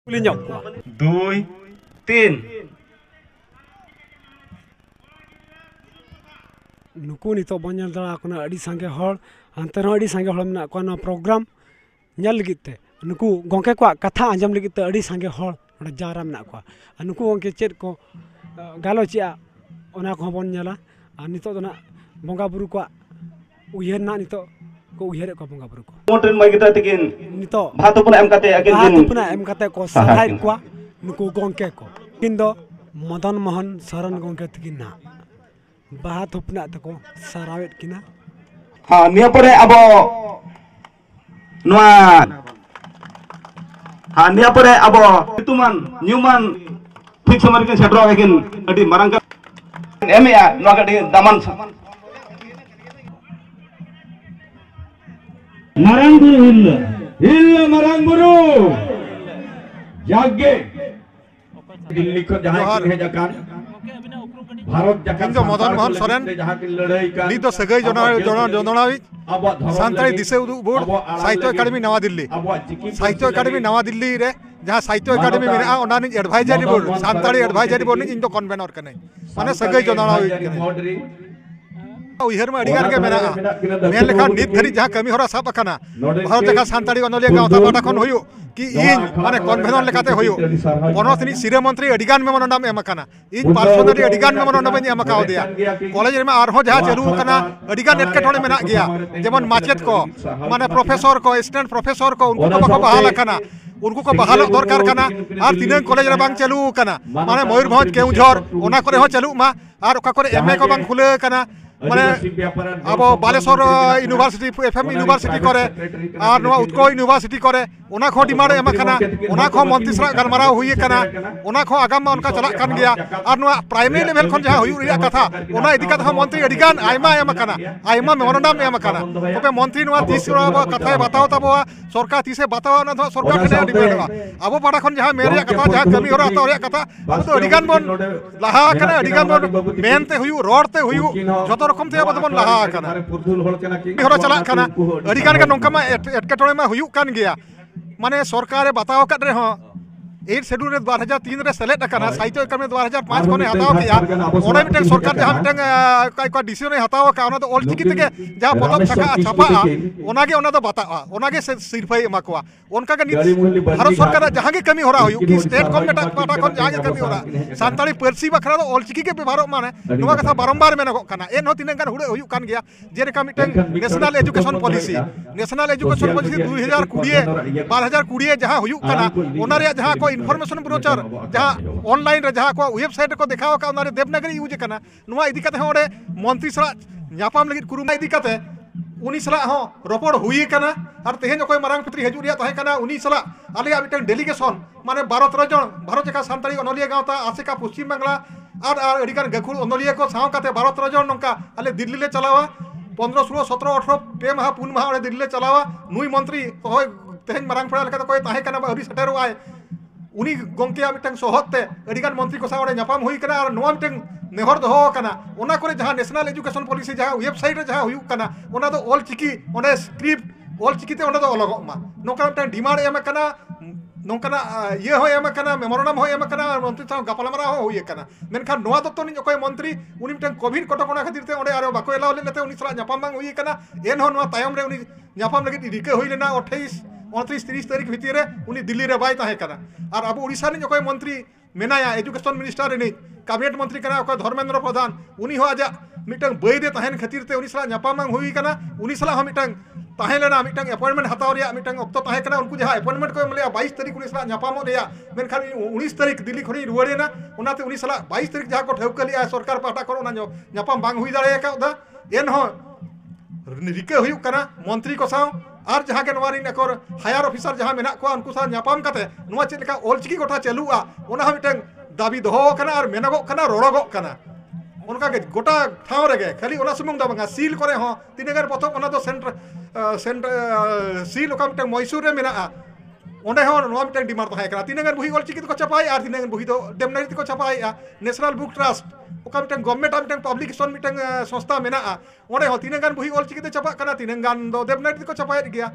nyok ko. 2, 3. Nuku nito bon nyal dara kuna adi sange hol hantar adi sange hol mena ko na program nyal ligit te nuku gongke ko katha anjam ligit te adi sange hol oda jara mena ko nuku gongke chet ko galocia ona ko bon nyala nito dona bonga buru ko uyer na nito ko uyer ko bonga buru ko Montren mai kita tikin nito bhatu puna em kate akin bhatu puna em kate ko sahai ko nuku gongke ko kindo Madan Mohan saran gongke tikin na bahat hopna tako sarawet kina ha niya pore abo noa ha niya pore abo ituman nyuman ठीक समय के सेटरो लेकिन अडी मरंग M या no का दमन मरंग गुरु हिल मरंग गुरु जागे दिल्ली को जहां की है जकान भारत जकान इनका मदन मोहन सोरेन जहां की लड़ाई का नीतो सगई जोनावी सांताली दिसे बोर्ड साहित्य एकेडमी नवा दिल्ली साहित्य एकेडमी नवा दिल्ली रे जहां साहित्य एकेडमी मेना ओनानी advisory board Santali advisory board नि इनदो कन्वेनर कने माने सगई जोनावी उइहर में अडिगार के मेना मेन लेखा नित धरी जहां कमी होरा साब अकना भारत जका सांताली अनलिया गांवता पाटा खन होयो कि इन माने कन्वेनर लेखाते होयो पनोसनी सिरे मंत्री अडिगान में मनोनाम एम अकना इन पर्सनली अडिगान में मनोनाम एम अकाव दिया कॉलेज में आरहो जहां चलू कना अडिगान एटकेटोड़े मेना गया जेमन माचेत को माने प्रोफेसर को असिस्टेंट प्रोफेसर को उनको को बहाल कना उनको को बहाल दरकार कना आर तीन कॉलेज रे बांग चलू कना माने मयूरभंज केउझर ओना करे हो चलू मा आर ओका करे एमए को बांग खुले कना माने अब बालेश्वर यूनिवर्सिटी एफएम यूनिवर्सिटी करे और नवा उत्को यूनिवर्सिटी करे ओना खो डिमांड एम कना ओना खो मंत्री सरा गलमाराव हुई कना ओना खो आगाम में उनका चला कान गया और नवा प्राइमरी लेवल खन जहां हुई रिया कथा ओना इदी कथा मंत्री अडिगान आयमा एम कना आयमा मेमोरेंडम एम कना तबे मंत्री नवा 30 कथा बताओ तब सरकार 30 बताओ ना सरकार के डिपेंड अब पाड़ा खन जहां मेरे कथा जहां कमी हो रहा था रिया कथा तो अडिगान बन लहा कना अडिगान बन मेनते हुई रोडते हुई जतो रकम ते अब बन लहा कना होरा चला कना अडिगान का नोंका मा एटकेटोड़े मा हुई कान गया माने सरकार बताओ कट रे हो 8 शेड्यूल 2003 रे सेलेक्ट करना साहित्य एकेडमी 2005 कोने हटाओ किया ओने मिटे सरकार जहां मिटे काय डिसीजन हटाओ का ओना तो ऑल चिकी तके जहां पतम छका छपा ओनागे ओना तो बताओ ओनागे सिरफाई एमा कोआ उनका के भारत सरकार जहां के कमी हो रहा हो कि स्टेट गवर्नमेंट पाटा कोन जहां के कमी हो रहा सांताली पर्सी बखरा तो ऑल चिकी के व्यवहार माने नवा कथा बारंबार मेना कना एन हो तीन गान हुड़े हुयु कान गया जेरेका मिटे नेशनल एजुकेशन पॉलिसी 2020 2020 जहां हुयु कना ओना रे जहां को इनफॉरमेशन ब्रोचर जहां ऑनलाइन रे जहां को वेबसाइट को दिखाओ का ओना रे देवनागरी यूज कना नुवा इदी कते ओडे मंत्री सरा न्यापाम लगित कुरुमा इदी कते उनी सला हो रोपड़ हुई कना और तेहेन कोई मारांग पित्री हजू रिया ताहे कना उनी सला आलिया मिटन डेलीगेशन माने 12-13 जन भारत जका सांताली अनलिया गांवता आसेका पश्चिम बांग्ला और अडिगान गखुल अनलिया को साव काते 12-13 जन नंका आले दिल्ली ले चलावा 15-16-17-18 पे माह पुन माह ओडे दिल्ली ले चलावा नुई मंत्री होय तेहेन मारांग पड़ा लेका कोई ताहे कना अभी सटेरो आए उनी गोंके मिटन सोहते अडिगान मंत्री को सावड़े न्यापाम हुई कना और नोवा मिटन नेहर दो कना ओना करे जहां नेशनल एजुकेशन पॉलिसी जहां वेबसाइट रे जहां हुई कना ओना तो ऑल चिकी ओने स्क्रिप्ट ऑल चिकी ते ओना तो अलग मा नोका मिटन डिमांड एम कना नोकना ये हो एम कना मेमोरेंडम हो एम कना मंत्री साव गपालमारा हो हुई कना मेनखान नोवा तो नि कोई मंत्री उनी मिटन कोविड कटकणा खातिर ते ओडे आरो बाको एलाव लेते उनी सला न्यापाम बांग हुई कना एन हो नोवा तायम रे उनी न्यापाम लगी रिके हुई लेना 28 29-30 तारीख भितर उनी दिल्ली रे बाय ताहे कना और अब उड़ीसा नि कोई मंत्री मेनाया एजुकेशन मिनिस्टर रे कैबिनेट मंत्री कना कोई धर्मेंद्र प्रधान उनी हो आजा मिटन बय दे ताहेन खातिर ते उनी सला न्यापाम हुई कना उनी सला मिटन ताहे लेना मिटन अपॉइंटमेंट हताव रिया मिटन ऑक्टो ताहे कना उनको जहां अपॉइंटमेंट को मिले 22 तारीख उनी सला न्यापाम रिया मेनखान 19 तारीख दिल्ली खनी रुवाड़ेना उनाते उनी सला 22 तारीख जहां को ठेवकलिया सरकार पाटा करो ना न्यापाम बांग हुई दाड़े का दा एन हो रिके हुई कना मंत्री को साव और जहां के नवारी नकर हायर ऑफिसर जहां मेना को उनको सा न्यापाम कते नवा चेद लेका ऑलचिकी गोटा चलुआ ओना मिटन दाबी दोहो कना और मेनगो कना रोड़गो कना उनका के गोटा ठाव रे खाली ओना सुमुंग दा बंगा सील करे हो तिनेगार प्रथम ओना तो सेंटर सील ओका मिटन मैसूर रे मेना ओंडे हो नवा मिटन डिमांड ताहे कना तिनेगार बुही ऑलचिकी तो छपाई और तिनेगार बुही तो डेमनारी को छपाई नेशनल बुक ट्रस्ट ओका mitten government mitten publication mitten संस्था मेना ओंडे हो तिनेगान बुही ऑलचिकी ते छपा कना तिनेगान दो देवनागरी को छपाई गया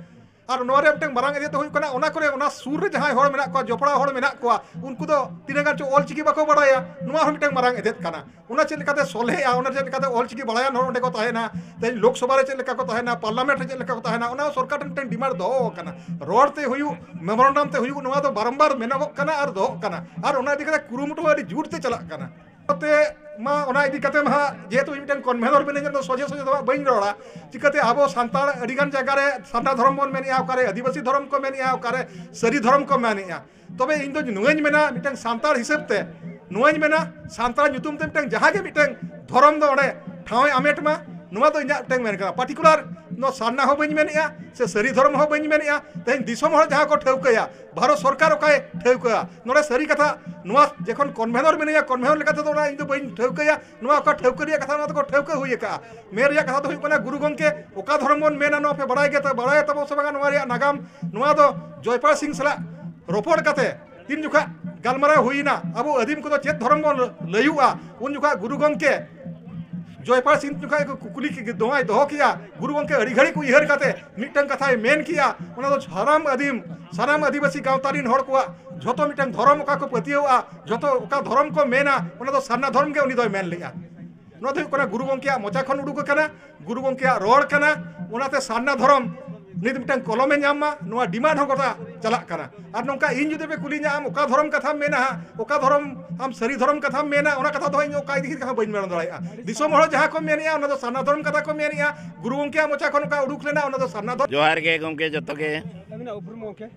और नोरे मिटन मारांग एरिया तो हुई कना ओना करे ओना सुर रे जहां हड़ मेना को जोपड़ा हड़ मेना को उनको तो तीना गान चो ऑल चिकी बाको बड़ाया नुआ हम मिटन मारांग एदेत कना ओना चेल लेकाते सोलेया ओना चेल लेकाते ऑल चिकी बड़ाया नोर ओंडे को ताहेना ते लोकसभा रे चेल लेका को ताहेना पार्लियामेंट रे चेल लेका को ताहेना ओना सरकार मिटन डिमांड दो कना रोडते हुई मेमोरेंडम ते हुई नुआ तो बारंबार मेनागो कना और दो कना और ओना इदी कते कुरुमुटो अडी जुरते चला कना ते मा ओना इदी कते मा जेतु मिटन कन्वेनर बेने तो सोजे सोजे दो बइन रोड़ा चिकते आबो सांताल अडिगान जगह रे सान्ता धर्म बन मेनिया ओकारे आदिवासी धर्म को मेनिया ओकारे सरी धर्म को मेनिया तबे इन दो नुगेन मेना मिटन सांताल हिसाब ते नुगेन मेना सांताल ᱧᱩᱛᱩᱢ ते मिटन जहां के मिटन धर्म दो ओडे ठावे आमेट मा नुआ तो इना मिटन मेन कना पार्टिकुलर नो सान्ना हो बइन मेनिया से सरी धर्म हो बइन मेनिया तेन दिसम हर जहां को ठेवकया भारत सरकार ओकाय ठेवकया नोडे सरी कथा नुआ जेखन कन्वेनर मेनिया कन्वेनर लेकाते तो इन दो बइन ठेवकया नुआ का ठेवकरिया कथा नुआ तो ठेवक हुई का मेरिया कथा तो हुई कना गुरु गंके ओका धर्म बन मेना नो पे बड़ाय गेता बड़ाय तबो सबगा नुआ रिया नागाम नुआ तो जयपाल सिंह सला रोपड़ काते तीन जुखा गालमारा हुईना अब आदिम को चेत धर्म बन लयुआ उन जुखा गुरु गंके जयपाल सिंह जुखा कुकुली की दोहाय दोहो किया गुरु गंके अड़ी घड़ी को इहर काते मिटन कथाय मेन किया ओना तो साराम आदिम साराम आदिवासी गावतारिन हड़ को जतो मिटन धर्म ओका को पतियवा जतो ओका धर्म को मेना ओना तो सान्ना धर्म के उनी दो मेन लिया नो तो कोना गुरु गंके मोचा खन उडुक कना गुरु गंके रोड कना ओनाते सान्ना धर्म नित मिटन कलमे नामा नुआ डिमांड हो गोटा चला कना और नोंका इन जुदे पे कुली आम ओका धर्म कथा मेना ओका धर्म आम सरी धर्म कथा मेना ओना कथा तो इन ओका इदि कथा बइन मेन दड़ाया दिसोम हड़ जहां को मेनिया ओना तो सान्ना धर्म कथा को मेनिया गुरु गंके मोचा खन का उडुक लेना ओना तो सान्ना धर्म जोहार के गमके जतो के अबिना उपरुम ओके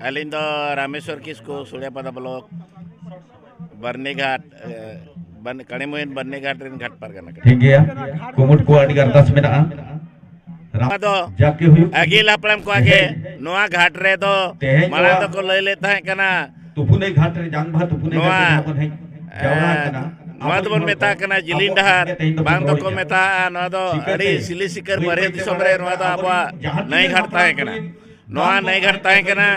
अलिंद रामेश्वर किसको सुड़ियापादा ब्लॉक बरनी घाट बन कणेमुइन बरनी घाट रेन घाट पर कना ठीक गया कुमुट को अडी अरदास मेना जाके हुई अगिल हपड़म को आगे नोआ घाट रे दो माला तो को लय लेता है कना तुपुने घाट रे जांग भा तुपुने घाट रे है जावरा कना नोआ तो बन मेता कना जिलिन डहार बांग तो को मेता नोआ तो अड़ी सिली सिकर बरे दिसम रे नोआ तो आबा नई घाट ताहे कना नोआ नई घाट ताहे कना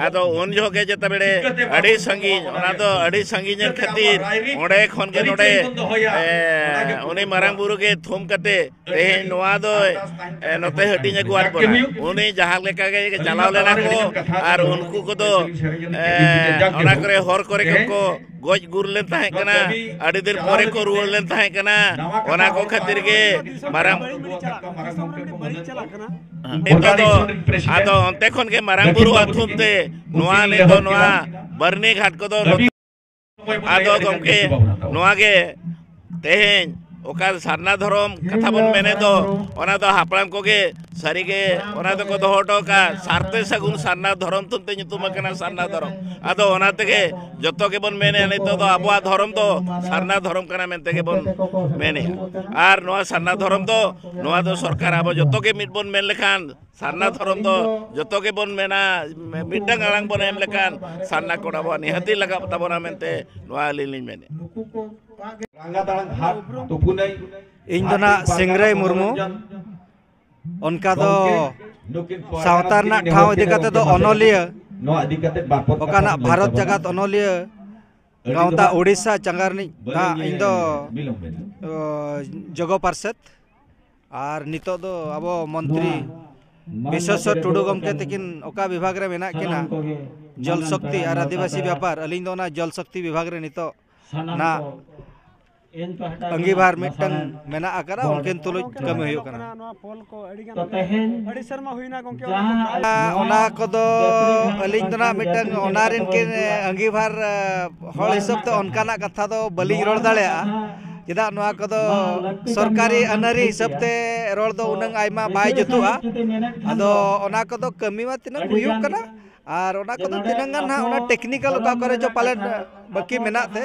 आदो उन जो के जत बेड़े अड़ी संगीन ओना तो अड़ी संगीन खातिर ओडे खन के नोडे उनी मारांग बुरु के थुम कते ते नोआ दो नते हटिन गुआर बना उनी जहां लेका के चलाव लेना को और उनको को तो ओना करे हर करे को गोज गुर लेन ताहे कना अड़ी देर परे को रुल लेन ताहे कना ओना को खातिर के मारांग आदो अंते खन के मारांग बुरु अथुमते नोआ ने तो नोआ बरनी घाट को तो आदो गमके नोआ के तेहेन ओका सारना धर्म कथा बन मेने तो ओना तो हापड़ाम को के सारी के ओना तो को दोहटो का सारते सगुन सारना धर्म तुमते nyutum कना सारना धर्म आदो ओना तके जतो के बन मेने नि तो आबवा धर्म तो सारना धर्म कना मेनते के बन मेने आर नोआ सारना धर्म तो नोआ तो सरकार आबो जतो के मिट बन मेन लेखान सारना धर्म तो जतो के बन मेना मिटंग आलांग बन एम लेखान सारना कोडा बन निहति लगा तबना मेनते नोआ लिलिन मेने रंगा दांग घाट तुपुने इन दोना सेंग्राई मुर्मू उनका तो सावतार ना ठाव इदी कते तो अनलिया नो इदी कते बापत ओकाना भारत जगत अनलिया गावता ओडिशा चंगारनी ना इन दो जगो पार्षद और नितो दो अबो मंत्री विश्वेश्वर टुडू गमके तकिन ओका विभाग रे मेना किना जल शक्ति और आदिवासी व्यापार अलिंग दो ना जल शक्ति विभाग रे नितो ना अंगीभार मिटन मेना आकरा उनकेन तुलुज कमी हुई कना नोआ पोल को अड़ी शर्मा हुईना गंके ओना कोदो अलिंग दना मिटन ओनारिन के अंगीभार हol हिसाब ते ओनकाना कथा दो बलिंग रोड दाड़ेया चेदा नोआ कोदो सरकारी अनरी हिसाब ते रोड दो उनंग आयमा बाय जतुआ आदो ओना कोदो कमी मा तिनंग हुयुक कना और ओना कोदो तिनंगान ना ओना टेक्निकल का करे जो पाले बाकी मेना थे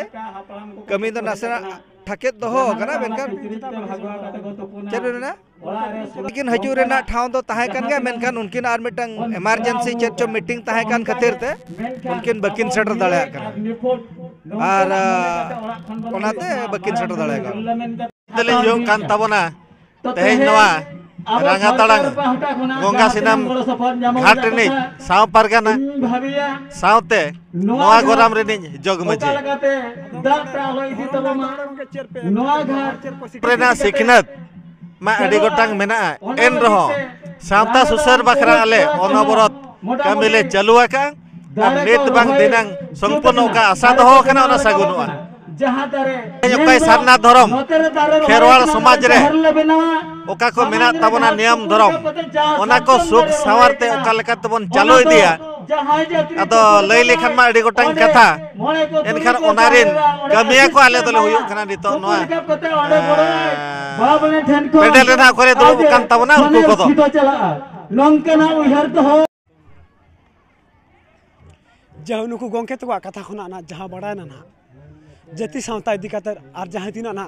कमी दो नासेना ठाकेत दोहो कना मेनकान चेदना लेकिन हजू रेना ठाव दो ताहे कान गे मेनकान उनकिन आर मिटंग इमरजेंसी चेद चो मीटिंग ताहे कान खातिर ते उनकिन बकिन सेटर दाड़े कना और ओनाते बकिन सेटर दाड़े कना तलिन जो कान तबना तेहेन नोआ रंगा ताड़ांग गंगा सिनाम घाट रेनी साव पारगाना सावते नोआ गोराम रेनी जग मजे प्रेना सिखनत मा अडी गोटांग मेना एन रहो सावता सुसर बखरा आले अनबरत कमी ले चालू आका नित बांग दिनांग संपूर्ण का आशा दोहो कना ओना सागुनुआ जहां सारना धर्म खेरवाल समाज रे ओका को मेना तबना नियम धर्म ओना को सुख सावरते ओका लेका तबन चालू इदिया अदो लई लेखन मा अडी गोटांग कथा एनखान ओनारिन कमिया को आले दले हुयो कना नितो नोआ पेडल रेना करे दुलुब कान तबना उनको कोदो नंकना उहर तो जहाँ नुकु गोंके तो कथा खुना ना जहाँ बड़ा ना ना जाति सावता इदी कातर आर जहाँ तीना ना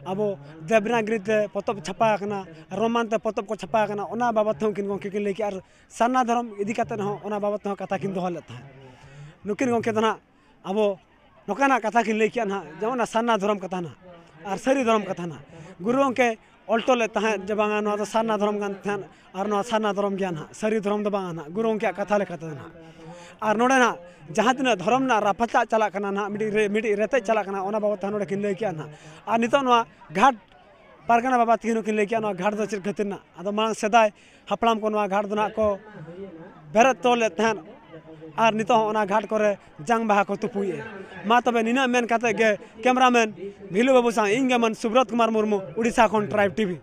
अब देवनागरी ते पतब छपा कना रोमान ते पतब को छपा कना ओना बाबत हम किन गोंके किन लेके आर सारना धर्म इदी कातर हो ओना बाबत हो कथा किन दोह लेता है नुकिन गोंके तना अब नोकाना कथा किन लेके ना जमना सारना धर्म कथा ना आर सरी धर्म कथा ना गुरु के उल्टो लेता है जब नो तो सारना धर्म कान थान आर नो सारना धर्म ज्ञान हा सरी धर्म दो बांगा गुरु के कथा ले कथा ना आर नोडे ना जहाँ तीन धर्म ना राफता चला कना ना मिडी रेते चला कना ओना बाबत नोडे किन लई किया ना आ नितो नोआ घाट पारगना बाबा तीन किन लई किया नोआ घाट दो चिर खतिर ना आदो मांग सेदाय हपलाम को नोआ घाट दो ना को बेरत तोले थान आर नितो ओना घाट करे जंग बाहा को तुपुए मा तबे निना मेन काते गे कैमरामैन भिलु बाबू सा इंगे मन सुब्रत कुमार मुर्मू उड़ीसा खन ट्राइब टीवी।